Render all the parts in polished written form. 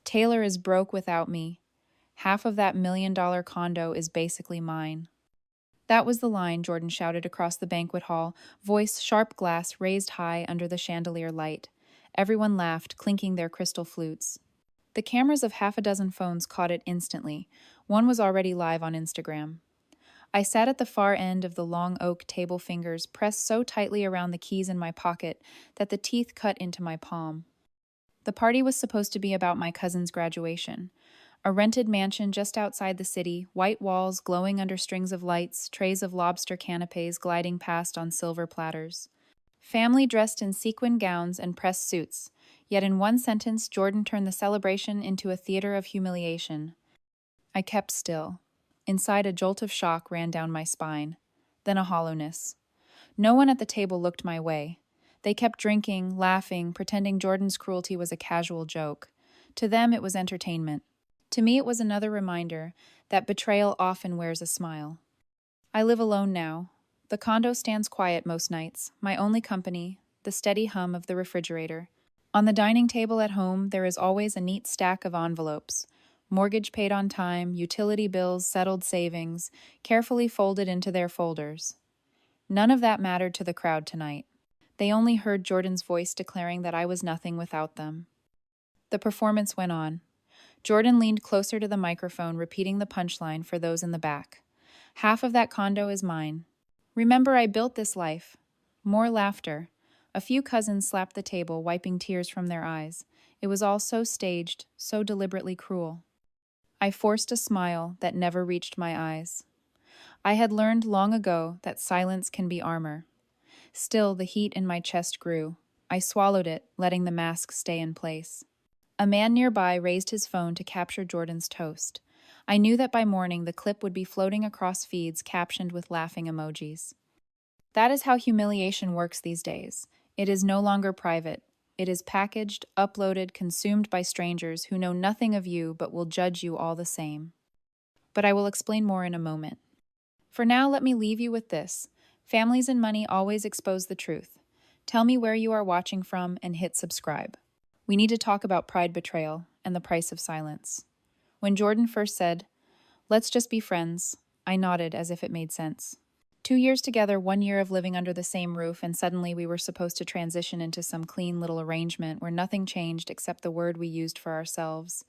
Taylor is broke without me. Half of that $1 million condo is basically mine. That was the line Jordan shouted across the banquet hall, voice sharp glass raised high under the chandelier light. Everyone laughed, clinking their crystal flutes. The cameras of half a dozen phones caught it instantly. One was already live on Instagram. I sat at the far end of the long oak table, fingers pressed so tightly around the keys in my pocket that the teeth cut into my palm. The party was supposed to be about my cousin's graduation. A rented mansion just outside the city, white walls glowing under strings of lights, trays of lobster canapes gliding past on silver platters. Family dressed in sequin gowns and pressed suits, yet in one sentence Jordan turned the celebration into a theater of humiliation. I kept still. Inside, a jolt of shock ran down my spine, then a hollowness. No one at the table looked my way. They kept drinking, laughing, pretending Jordan's cruelty was a casual joke. To them, it was entertainment. To me, it was another reminder that betrayal often wears a smile. I live alone now. The condo stands quiet most nights, my only company, the steady hum of the refrigerator. On the dining table at home, there is always a neat stack of envelopes. Mortgage paid on time, utility bills, settled savings, carefully folded into their folders. None of that mattered to the crowd tonight. They only heard Jordan's voice declaring that I was nothing without them. The performance went on. Jordan leaned closer to the microphone, repeating the punchline for those in the back. Half of that condo is mine. Remember, I built this life. More laughter. A few cousins slapped the table, wiping tears from their eyes. It was all so staged, so deliberately cruel. I forced a smile that never reached my eyes. I had learned long ago that silence can be armor. Still, the heat in my chest grew. I swallowed it, letting the mask stay in place. A man nearby raised his phone to capture Jordan's toast. I knew that by morning the clip would be floating across feeds captioned with laughing emojis. That is how humiliation works these days. It is no longer private. It is packaged, uploaded, consumed by strangers who know nothing of you but will judge you all the same. But I will explain more in a moment. For now, let me leave you with this. Families and money always expose the truth. Tell me where you are watching from and hit subscribe. We need to talk about pride betrayal and the price of silence. When Jordan first said, "Let's just be friends," I nodded as if it made sense. 2 years together, 1 year of living under the same roof, and suddenly we were supposed to transition into some clean little arrangement where nothing changed except the word we used for ourselves.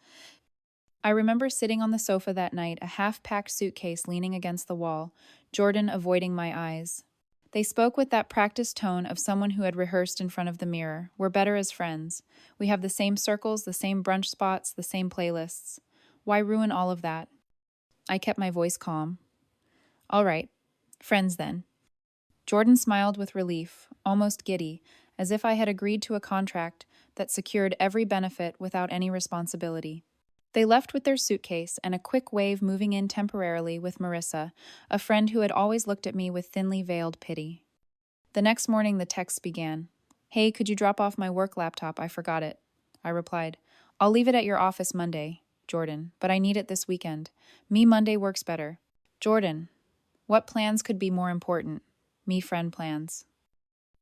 I remember sitting on the sofa that night, a half-packed suitcase leaning against the wall, Jordan avoiding my eyes. They spoke with that practiced tone of someone who had rehearsed in front of the mirror. We're better as friends. We have the same circles, the same brunch spots, the same playlists. Why ruin all of that? I kept my voice calm. All right, friends then. Jordan smiled with relief, almost giddy, as if I had agreed to a contract that secured every benefit without any responsibility. They left with their suitcase and a quick wave moving in temporarily with Marissa, a friend who had always looked at me with thinly veiled pity. The next morning the texts began. "Hey, could you drop off my work laptop? I forgot it." I replied, "I'll leave it at your office Monday, Jordan, but I need it this weekend. Me Monday works better." Jordan, what plans could be more important? Me friend plans.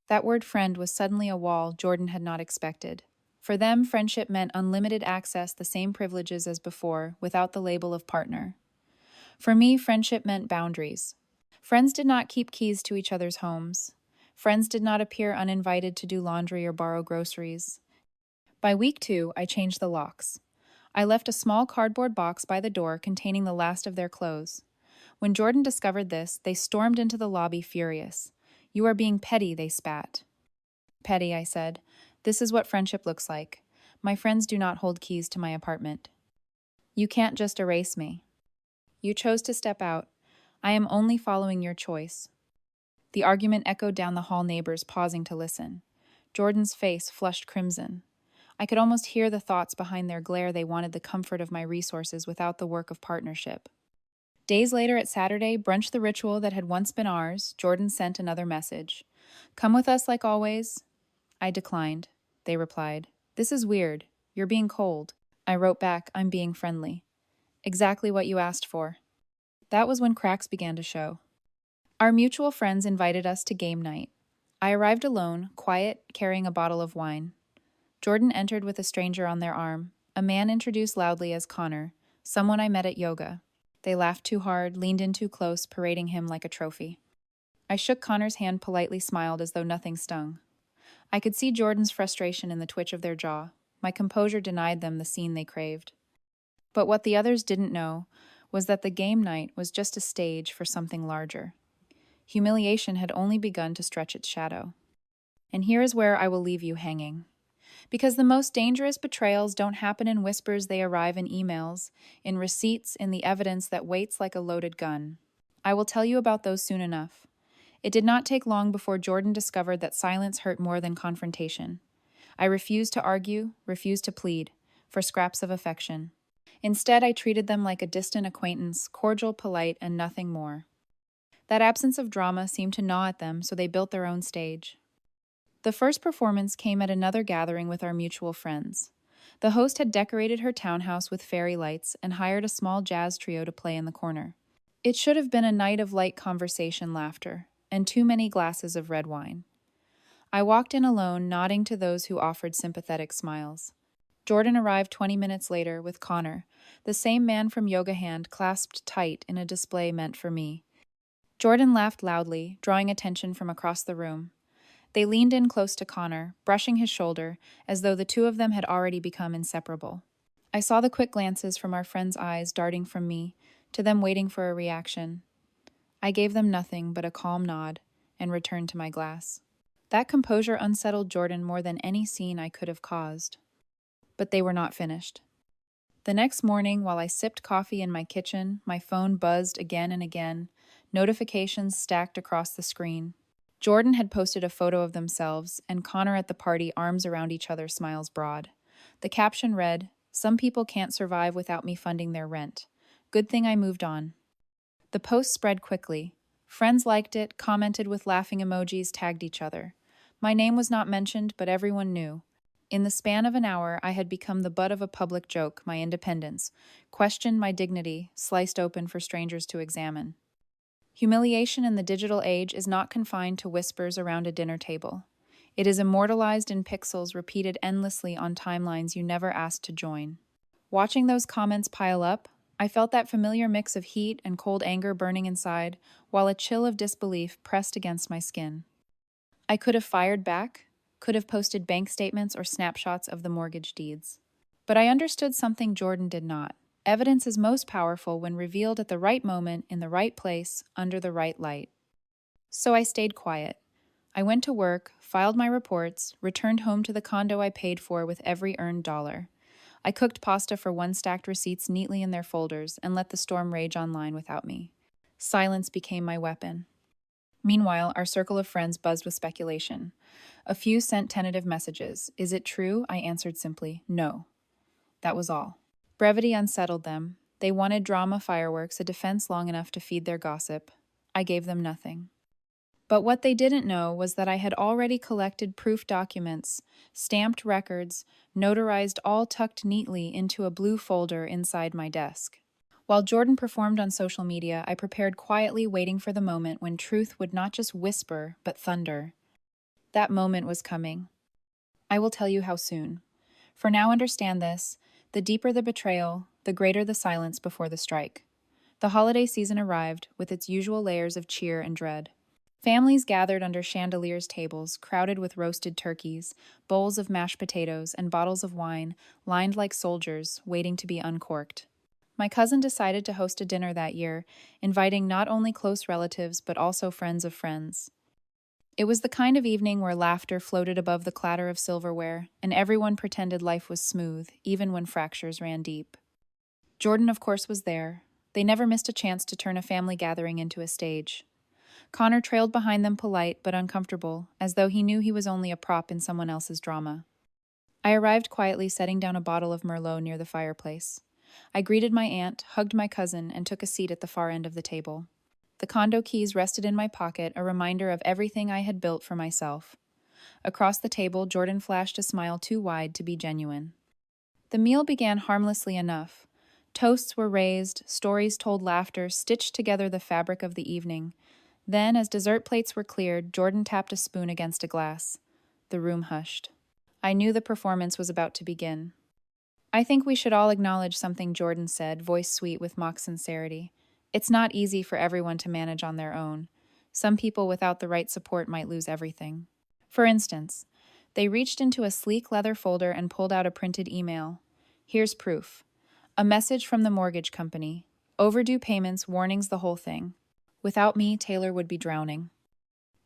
That word friend was suddenly a wall Jordan had not expected. For them, friendship meant unlimited access, the same privileges as before, without the label of partner. For me, friendship meant boundaries. Friends did not keep keys to each other's homes. Friends did not appear uninvited to do laundry or borrow groceries. By week 2, I changed the locks. I left a small cardboard box by the door containing the last of their clothes. When Jordan discovered this, they stormed into the lobby furious. "You are being petty," they spat. "Petty," I said. "This is what friendship looks like. My friends do not hold keys to my apartment." "You can't just erase me. You chose to step out. I am only following your choice." The argument echoed down the hall, neighbors pausing to listen. Jordan's face flushed crimson. I could almost hear the thoughts behind their glare. They wanted the comfort of my resources without the work of partnership. Days later at Saturday, brunch the ritual that had once been ours, Jordan sent another message. "Come with us like always." I declined. They replied, "This is weird. You're being cold." I wrote back, "I'm being friendly." Exactly what you asked for. That was when cracks began to show. Our mutual friends invited us to game night. I arrived alone, quiet, carrying a bottle of wine. Jordan entered with a stranger on their arm, A man introduced loudly as Connor, someone I met at yoga. They laughed too hard, leaned in too close, parading him like a trophy. I shook Connor's hand, politely smiled as though nothing stung. I could see Jordan's frustration in the twitch of their jaw. My composure denied them the scene they craved. But what the others didn't know was that the game night was just a stage for something larger. Humiliation had only begun to stretch its shadow. And here is where I will leave you hanging. Because the most dangerous betrayals don't happen in whispers, they arrive in emails, in receipts, in the evidence that waits like a loaded gun. I will tell you about those soon enough. It did not take long before Jordan discovered that silence hurt more than confrontation. I refused to argue, refused to plead, for scraps of affection. Instead, I treated them like a distant acquaintance, cordial, polite, and nothing more. That absence of drama seemed to gnaw at them, so they built their own stage. The first performance came at another gathering with our mutual friends. The host had decorated her townhouse with fairy lights and hired a small jazz trio to play in the corner. It should have been a night of light conversation, laughter, and too many glasses of red wine. I walked in alone, nodding to those who offered sympathetic smiles. Jordan arrived 20 minutes later with Connor, the same man from Yoga Hand, clasped tight in a display meant for me. Jordan laughed loudly, drawing attention from across the room. They leaned in close to Connor, brushing his shoulder, as though the two of them had already become inseparable. I saw the quick glances from our friends' eyes darting from me to them waiting for a reaction. I gave them nothing but a calm nod and returned to my glass. That composure unsettled Jordan more than any scene I could have caused. But they were not finished. The next morning, while I sipped coffee in my kitchen, my phone buzzed again and again, notifications stacked across the screen. Jordan had posted a photo of themselves, and Connor at the party, arms around each other, smiles broad. The caption read, "Some people can't survive without me funding their rent. Good thing I moved on." The post spread quickly. Friends liked it, commented with laughing emojis, tagged each other. My name was not mentioned, but everyone knew. In the span of an hour, I had become the butt of a public joke, my independence, questioned, my dignity, sliced open for strangers to examine. Humiliation in the digital age is not confined to whispers around a dinner table. It is immortalized in pixels repeated endlessly on timelines you never asked to join. Watching those comments pile up, I felt that familiar mix of heat and cold anger burning inside, while a chill of disbelief pressed against my skin. I could have fired back, could have posted bank statements or snapshots of the mortgage deeds. But I understood something Jordan did not. Evidence is most powerful when revealed at the right moment, in the right place, under the right light. So I stayed quiet. I went to work, filed my reports, returned home to the condo I paid for with every earned dollar. I cooked pasta for one, stacked receipts neatly in their folders, and let the storm rage online without me. Silence became my weapon. Meanwhile, our circle of friends buzzed with speculation. A few sent tentative messages. Is it true? I answered simply, no. That was all. Brevity unsettled them. They wanted drama, fireworks, a defense long enough to feed their gossip. I gave them nothing. But what they didn't know was that I had already collected proof documents, stamped records, notarized, all tucked neatly into a blue folder inside my desk. While Jordan performed on social media, I prepared quietly, waiting for the moment when truth would not just whisper, but thunder. That moment was coming. I will tell you how soon. For now, understand this. The deeper the betrayal, the greater the silence before the strike. The holiday season arrived, with its usual layers of cheer and dread. Families gathered under chandeliers, tables crowded with roasted turkeys, bowls of mashed potatoes, and bottles of wine, lined like soldiers, waiting to be uncorked. My cousin decided to host a dinner that year, inviting not only close relatives but also friends of friends. It was the kind of evening where laughter floated above the clatter of silverware, and everyone pretended life was smooth, even when fractures ran deep. Jordan, of course, was there. They never missed a chance to turn a family gathering into a stage. Connor trailed behind them, polite but uncomfortable, as though he knew he was only a prop in someone else's drama. I arrived quietly, setting down a bottle of Merlot near the fireplace. I greeted my aunt, hugged my cousin, and took a seat at the far end of the table. The condo keys rested in my pocket, a reminder of everything I had built for myself. Across the table, Jordan flashed a smile too wide to be genuine. The meal began harmlessly enough. Toasts were raised, stories told, laughter stitched together the fabric of the evening. Then, as dessert plates were cleared, Jordan tapped a spoon against a glass. The room hushed. I knew the performance was about to begin. I think we should all acknowledge something Jordan said, voice sweet with mock sincerity. It's not easy for everyone to manage on their own. Some people without the right support might lose everything. For instance, they reached into a sleek leather folder and pulled out a printed email. Here's proof. A message from the mortgage company. Overdue payments, warnings, the whole thing. Without me, Taylor would be drowning.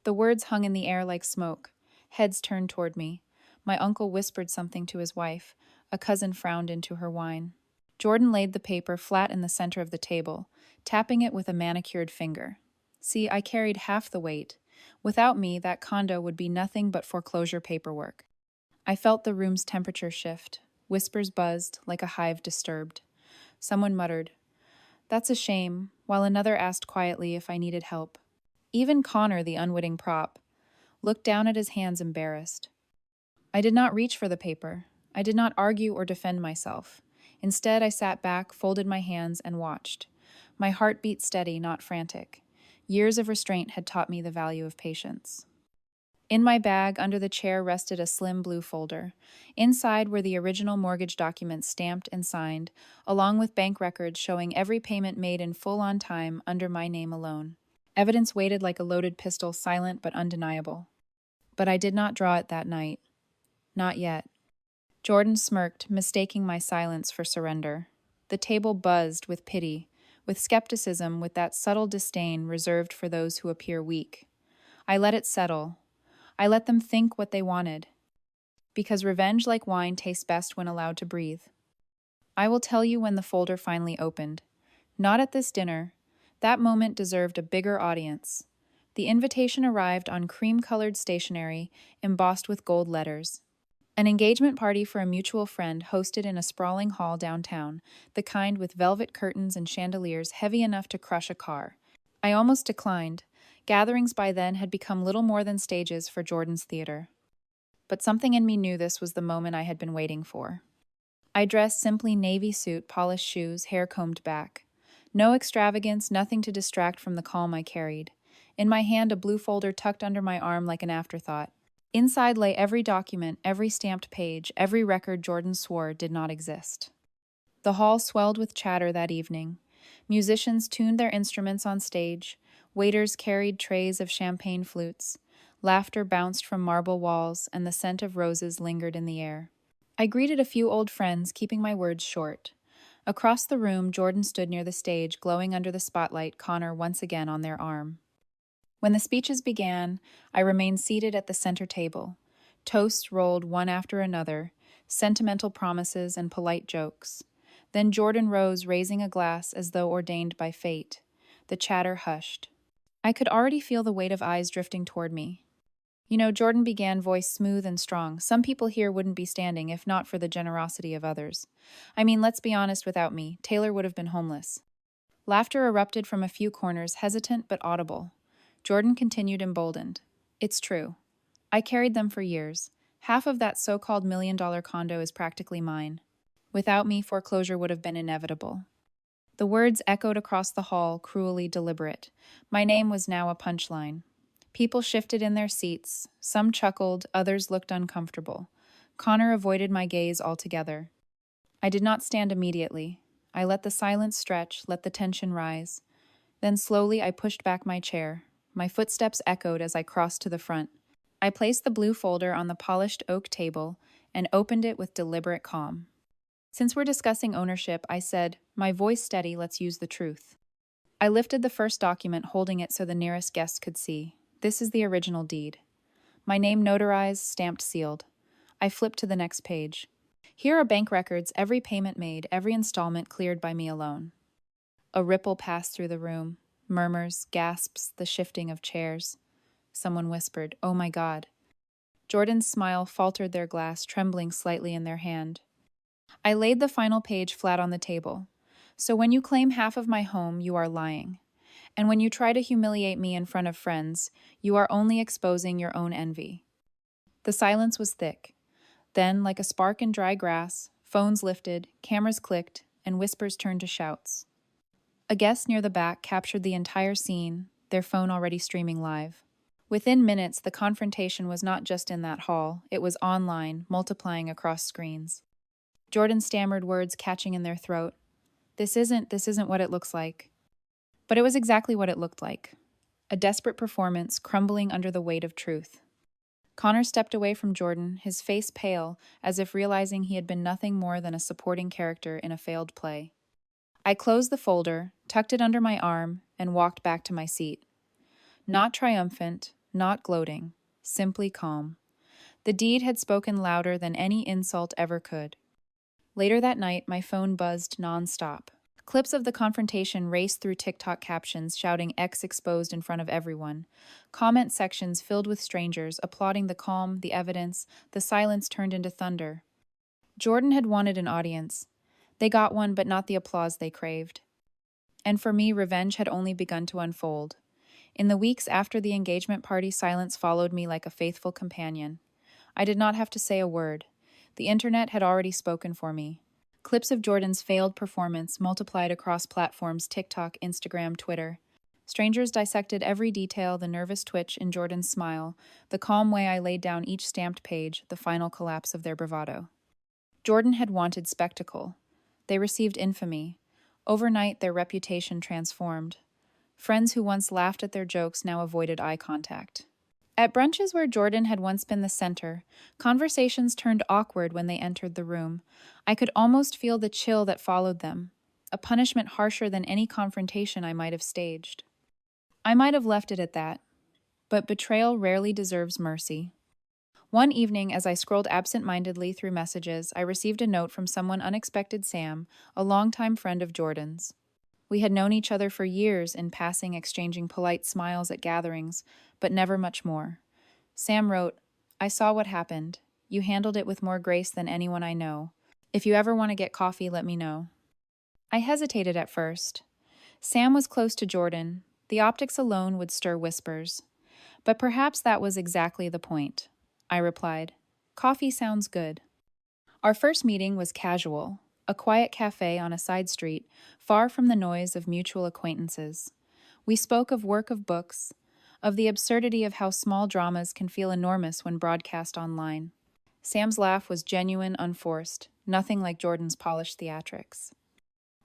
The words hung in the air like smoke. Heads turned toward me. My uncle whispered something to his wife. A cousin frowned into her wine. Jordan laid the paper flat in the center of the table, tapping it with a manicured finger. See, I carried half the weight. Without me, that condo would be nothing but foreclosure paperwork. I felt the room's temperature shift. Whispers buzzed, like a hive disturbed. Someone muttered, "That's a shame," while another asked quietly if I needed help. Even Connor, the unwitting prop, looked down at his hands embarrassed. I did not reach for the paper. I did not argue or defend myself. Instead, I sat back, folded my hands, and watched. My heart beat steady, not frantic. Years of restraint had taught me the value of patience. In my bag, under the chair, rested a slim blue folder. Inside were the original mortgage documents stamped and signed, along with bank records showing every payment made in full on time under my name alone. Evidence weighted like a loaded pistol, silent but undeniable. But I did not draw it that night. Not yet. Jordan smirked, mistaking my silence for surrender. The table buzzed with pity, with skepticism, with that subtle disdain reserved for those who appear weak. I let it settle. I let them think what they wanted. Because revenge, like wine, tastes best when allowed to breathe. I will tell you when the folder finally opened. Not at this dinner. That moment deserved a bigger audience. The invitation arrived on cream-colored stationery, embossed with gold letters. An engagement party for a mutual friend hosted in a sprawling hall downtown, the kind with velvet curtains and chandeliers heavy enough to crush a car. I almost declined. Gatherings by then had become little more than stages for Jordan's theater. But something in me knew this was the moment I had been waiting for. I dressed simply navy suit, polished shoes, hair combed back. No extravagance, nothing to distract from the calm I carried. In my hand, a blue folder tucked under my arm like an afterthought. Inside lay every document, every stamped page, every record Jordan swore did not exist. The hall swelled with chatter that evening. Musicians tuned their instruments on stage. Waiters carried trays of champagne flutes. Laughter bounced from marble walls, and the scent of roses lingered in the air. I greeted a few old friends, keeping my words short. Across the room, Jordan stood near the stage, glowing under the spotlight, Connor once again on their arm. When the speeches began, I remained seated at the center table. Toasts rolled one after another, sentimental promises and polite jokes. Then Jordan rose, raising a glass as though ordained by fate. The chatter hushed. I could already feel the weight of eyes drifting toward me. You know, Jordan began, voice smooth and strong. Some people here wouldn't be standing if not for the generosity of others. I mean, let's be honest, without me, Taylor would have been homeless. Laughter erupted from a few corners, hesitant but audible. Jordan continued, emboldened. It's true. I carried them for years. Half of that so-called $1 million condo is practically mine. Without me, foreclosure would have been inevitable. The words echoed across the hall, cruelly deliberate. My name was now a punchline. People shifted in their seats. Some chuckled, others looked uncomfortable. Connor avoided my gaze altogether. I did not stand immediately. I let the silence stretch, let the tension rise. Then slowly I pushed back my chair. My footsteps echoed as I crossed to the front. I placed the blue folder on the polished oak table and opened it with deliberate calm. Since we're discussing ownership, I said, my voice steady, let's use the truth. I lifted the first document, holding it so the nearest guest could see. This is the original deed. My name notarized, stamped, sealed. I flipped to the next page. Here are bank records, every payment made, every installment cleared by me alone. A ripple passed through the room. Murmurs, gasps, the shifting of chairs. Someone whispered, "Oh my God." Jordan's smile faltered their glass, trembling slightly in their hand. I laid the final page flat on the table. So when you claim half of my home, you are lying. And when you try to humiliate me in front of friends, you are only exposing your own envy. The silence was thick. Then, like a spark in dry grass, phones lifted, cameras clicked, and whispers turned to shouts. A guest near the back captured the entire scene, their phone already streaming live. Within minutes, the confrontation was not just in that hall, it was online, multiplying across screens. Jordan stammered words catching in their throat. This isn't what it looks like. But it was exactly what it looked like. A desperate performance crumbling under the weight of truth. Connor stepped away from Jordan, his face pale, as if realizing he had been nothing more than a supporting character in a failed play. I closed the folder, tucked it under my arm, and walked back to my seat. Not triumphant, not gloating, simply calm. The deed had spoken louder than any insult ever could. Later that night, my phone buzzed nonstop. Clips of the confrontation raced through TikTok captions shouting X exposed in front of everyone. Comment sections filled with strangers applauding the calm, the evidence, the silence turned into thunder. Jordan had wanted an audience. They got one, but not the applause they craved. And for me, revenge had only begun to unfold. In the weeks after the engagement party, silence followed me like a faithful companion. I did not have to say a word. The internet had already spoken for me. Clips of Jordan's failed performance multiplied across platforms TikTok, Instagram, Twitter. Strangers dissected every detail, the nervous twitch in Jordan's smile, the calm way I laid down each stamped page, the final collapse of their bravado. Jordan had wanted spectacle. They received infamy. Overnight, their reputation transformed. Friends who once laughed at their jokes now avoided eye contact. At brunches where Jordan had once been the center, conversations turned awkward when they entered the room. I could almost feel the chill that followed them, a punishment harsher than any confrontation I might have staged. I might have left it at that, but betrayal rarely deserves mercy. One evening, as I scrolled absent-mindedly through messages, I received a note from someone unexpected: Sam, a longtime friend of Jordan's. We had known each other for years, in passing, exchanging polite smiles at gatherings, but never much more. Sam wrote, "I saw what happened. You handled it with more grace than anyone I know. If you ever want to get coffee, let me know." I hesitated at first. Sam was close to Jordan. The optics alone would stir whispers. But perhaps that was exactly the point. I replied, "Coffee sounds good." Our first meeting was casual. A quiet cafe on a side street, far from the noise of mutual acquaintances. We spoke of work, of books, of the absurdity of how small dramas can feel enormous when broadcast online. Sam's laugh was genuine, unforced, nothing like Jordan's polished theatrics.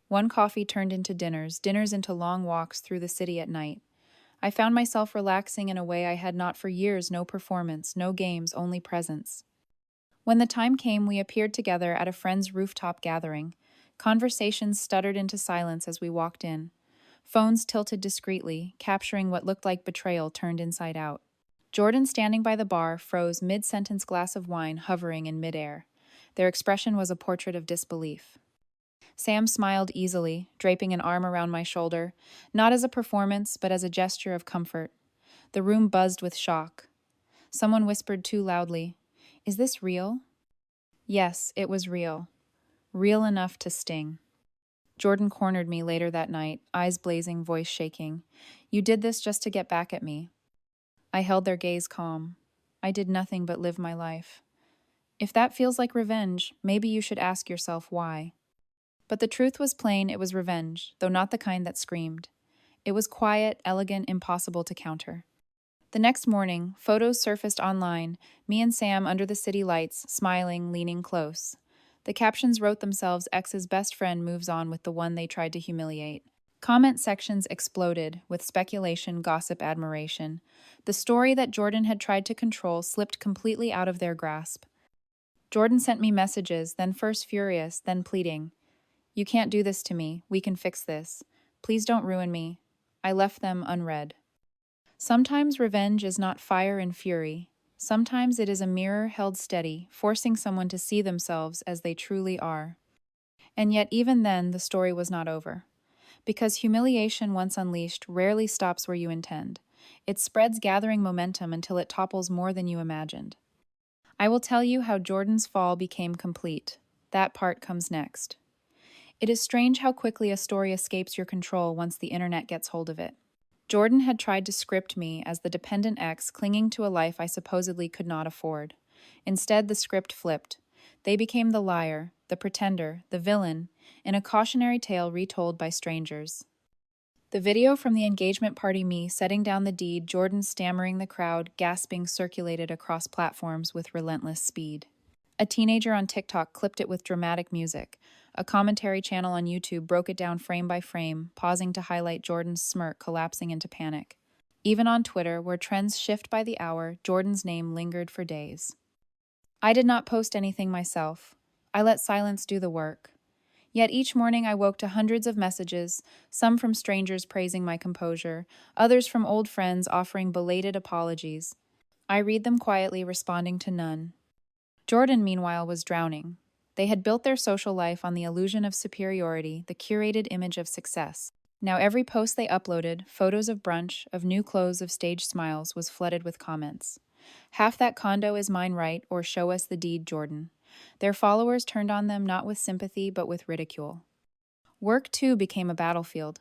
One coffee turned into dinners, dinners into long walks through the city at night. I found myself relaxing in a way I had not for years, no performance, no games, only presence. When the time came, we appeared together at a friend's rooftop gathering. Conversations stuttered into silence as we walked in. Phones tilted discreetly, capturing what looked like betrayal turned inside out. Jordan, standing by the bar, froze, mid-sentence, glass of wine hovering in midair. Their expression was a portrait of disbelief. Sam smiled easily, draping an arm around my shoulder, not as a performance, but as a gesture of comfort. The room buzzed with shock. Someone whispered too loudly, "Is this real?" Yes, it was real. Real enough to sting. Jordan cornered me later that night, eyes blazing, voice shaking. "You did this just to get back at me." I held their gaze calm. I did nothing but live my life. If that feels like revenge, maybe you should ask yourself why. But the truth was plain, it was revenge, though not the kind that screamed. It was quiet, elegant, impossible to counter. The next morning, photos surfaced online, me and Sam under the city lights, smiling, leaning close. The captions wrote themselves: "Ex's best friend moves on with the one they tried to humiliate." Comment sections exploded, with speculation, gossip, admiration. The story that Jordan had tried to control slipped completely out of their grasp. Jordan sent me messages, then first furious, then pleading. "You can't do this to me. We can fix this. Please don't ruin me." I left them unread. Sometimes revenge is not fire and fury. Sometimes it is a mirror held steady, forcing someone to see themselves as they truly are. And yet even then, the story was not over. Because humiliation, once unleashed, rarely stops where you intend. It spreads, gathering momentum until it topples more than you imagined. I will tell you how Jordan's fall became complete. That part comes next. It is strange how quickly a story escapes your control once the internet gets hold of it. Jordan had tried to script me as the dependent ex clinging to a life I supposedly could not afford. Instead, the script flipped. They became the liar, the pretender, the villain, in a cautionary tale retold by strangers. The video from the engagement party, me setting down the deed, Jordan stammering, the crowd gasping, circulated across platforms with relentless speed. A teenager on TikTok clipped it with dramatic music. A commentary channel on YouTube broke it down frame by frame, pausing to highlight Jordan's smirk collapsing into panic. Even on Twitter, where trends shift by the hour, Jordan's name lingered for days. I did not post anything myself. I let silence do the work. Yet each morning I woke to hundreds of messages, some from strangers praising my composure, others from old friends offering belated apologies. I read them quietly, responding to none. Jordan, meanwhile, was drowning. They had built their social life on the illusion of superiority, the curated image of success. Now every post they uploaded, photos of brunch, of new clothes, of staged smiles, was flooded with comments. Half that condo is mine, right? Or show us the deed, Jordan. Their followers turned on them not with sympathy but with ridicule. Work, too, became a battlefield.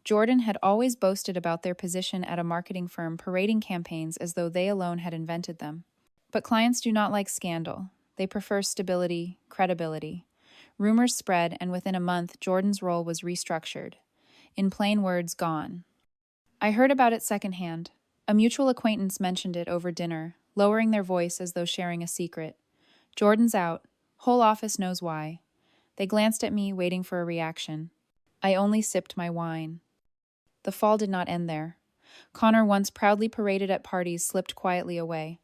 Jordan had always boasted about their position at a marketing firm, parading campaigns as though they alone had invented them. But clients do not like scandal. They prefer stability, credibility. Rumors spread, and within a month, Jordan's role was restructured. In plain words, gone. I heard about it secondhand. A mutual acquaintance mentioned it over dinner, lowering their voice as though sharing a secret. Jordan's out. Whole office knows why. They glanced at me, waiting for a reaction. I only sipped my wine. The fall did not end there. Connor, once proudly paraded at parties, slipped quietly away.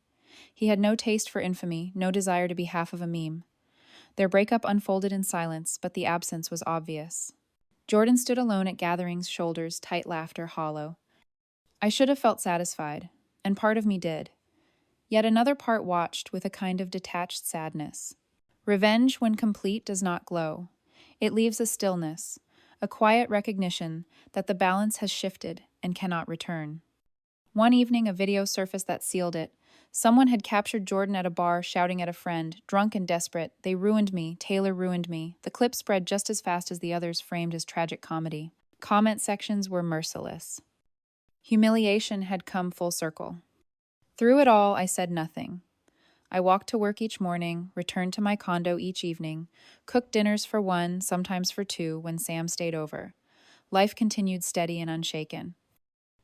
He had no taste for infamy, no desire to be half of a meme. Their breakup unfolded in silence, but the absence was obvious. Jordan stood alone at gatherings, shoulders tight, laughter hollow. I should have felt satisfied, and part of me did. Yet another part watched with a kind of detached sadness. Revenge, when complete, does not glow. It leaves a stillness, a quiet recognition that the balance has shifted and cannot return. One evening, a video surfaced that sealed it. Someone had captured Jordan at a bar shouting at a friend, drunk and desperate, "They ruined me, Taylor ruined me." The clip spread just as fast as the others, framed as tragic comedy. Comment sections were merciless. Humiliation had come full circle. Through it all, I said nothing. I walked to work each morning, returned to my condo each evening, cooked dinners for one, sometimes for two, when Sam stayed over. Life continued steady and unshaken.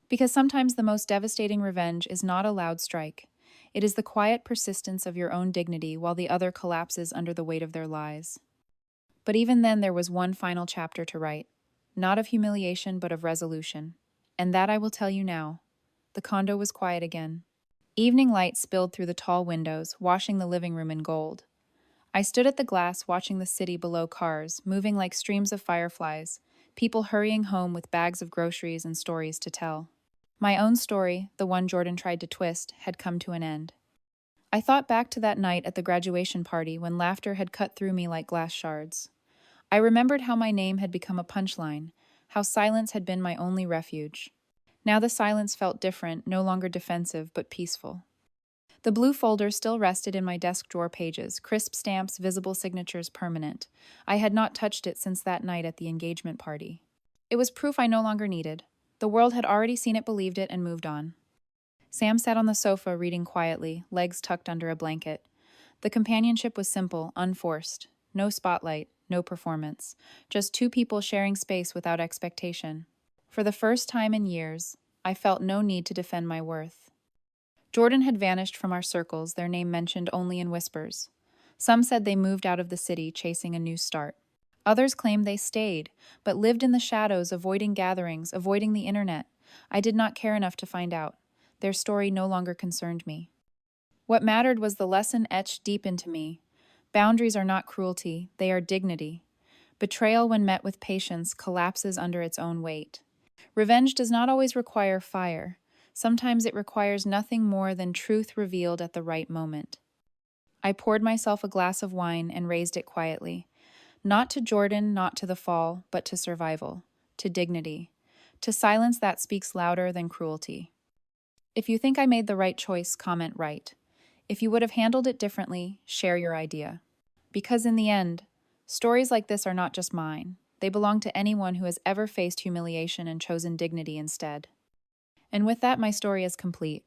Because sometimes the most devastating revenge is not a loud strike. It is the quiet persistence of your own dignity while the other collapses under the weight of their lies. But even then, there was one final chapter to write, not of humiliation, but of resolution. And that I will tell you now. The condo was quiet again. Evening light spilled through the tall windows, washing the living room in gold. I stood at the glass watching the city below, cars, moving like streams of fireflies, people hurrying home with bags of groceries and stories to tell. My own story, the one Jordan tried to twist, had come to an end. I thought back to that night at the graduation party when laughter had cut through me like glass shards. I remembered how my name had become a punchline, how silence had been my only refuge. Now the silence felt different, no longer defensive, but peaceful. The blue folder still rested in my desk drawer, pages, crisp stamps, visible signatures, permanent. I had not touched it since that night at the engagement party. It was proof I no longer needed. The world had already seen it, believed it, and moved on. Sam sat on the sofa, reading quietly, legs tucked under a blanket. The companionship was simple, unforced. No spotlight, no performance. Just two people sharing space without expectation. For the first time in years, I felt no need to defend my worth. Jordan had vanished from our circles, their name mentioned only in whispers. Some said they moved out of the city, chasing a new start. Others claimed they stayed, but lived in the shadows, avoiding gatherings, avoiding the internet. I did not care enough to find out. Their story no longer concerned me. What mattered was the lesson etched deep into me. Boundaries are not cruelty, they are dignity. Betrayal, when met with patience, collapses under its own weight. Revenge does not always require fire. Sometimes it requires nothing more than truth revealed at the right moment. I poured myself a glass of wine and raised it quietly. Not to Jordan, not to the fall, but to survival, to dignity, to silence that speaks louder than cruelty. If you think I made the right choice, comment right. If you would have handled it differently, share your idea. Because in the end, stories like this are not just mine. They belong to anyone who has ever faced humiliation and chosen dignity instead. And with that, my story is complete.